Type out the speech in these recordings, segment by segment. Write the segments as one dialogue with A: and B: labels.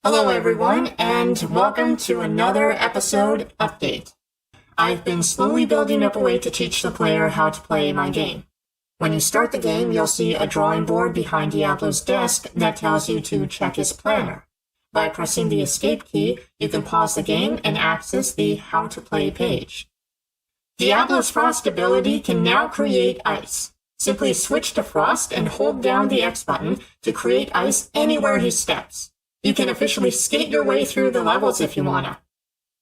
A: Hello everyone, and welcome to another episode update. I've been slowly building up a way to teach the player how to play my game. When you start the game, you'll see a drawing board behind Diablo's desk that tells you to check his planner. By pressing the escape key, you can pause the game and access the How to Play page. Diablo's Frost ability can now create ice. Simply switch to Frost and hold down the X button to create ice anywhere he steps. You can officially skate your way through the levels if you wanna.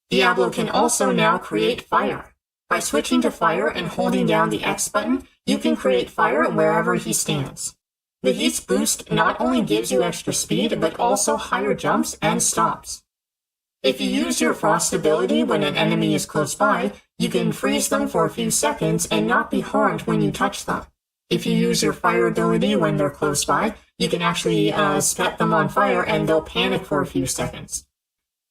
A: Diablo can also now create fire. By switching to fire and holding down the X button, you can create fire wherever he stands. The Heat's boost not only gives you extra speed, but also higher jumps and stops. If you use your Frost ability when an enemy is close by, you can freeze them for a few seconds and not be harmed when you touch them. If you use your fire ability when they're close by, you can actually set them on fire and they'll panic for a few seconds.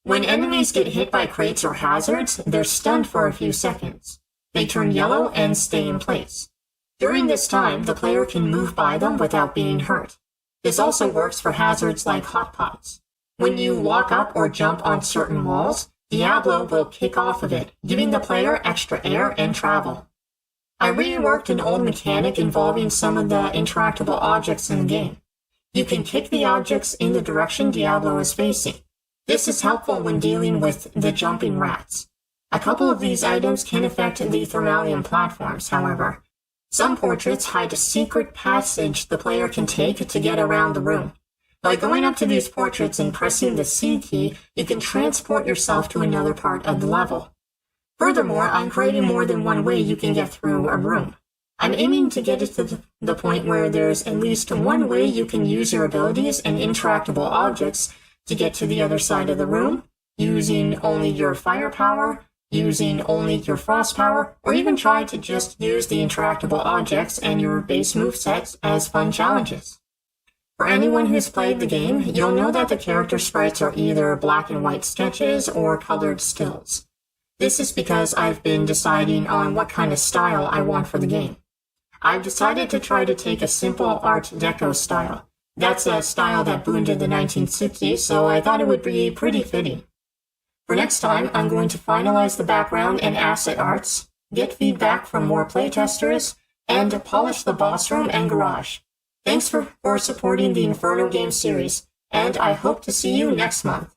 A: When enemies get hit by crates or hazards, they're stunned for a few seconds. They turn yellow and stay in place. During this time, the player can move by them without being hurt. This also works for hazards like hot pots. When you walk up or jump on certain walls, Diablo will kick off of it, giving the player extra air and travel. I reworked an old mechanic involving some of the interactable objects in the game. You can kick the objects in the direction Diablo is facing. This is helpful when dealing with the jumping rats. A couple of these items can affect the thermalium platforms, however. Some portraits hide a secret passage the player can take to get around the room. By going up to these portraits and pressing the C key, you can transport yourself to another part of the level. Furthermore, I'm creating more than one way you can get through a room. I'm aiming to get it to the point where there's at least one way you can use your abilities and interactable objects to get to the other side of the room, using only your fire power, using only your frost power, or even try to just use the interactable objects and your base movesets as fun challenges. For anyone who's played the game, you'll know that the character sprites are either black and white sketches or colored stills. This is because I've been deciding on what kind of style I want for the game. I've decided to try to take a simple Art Deco style. That's a style that boomed in the 1960s, so I thought it would be pretty fitting. For next time, I'm going to finalize the background and asset arts, get feedback from more playtesters, and polish the boss room and garage. Thanks for supporting the Inferno Game series, and I hope to see you next month.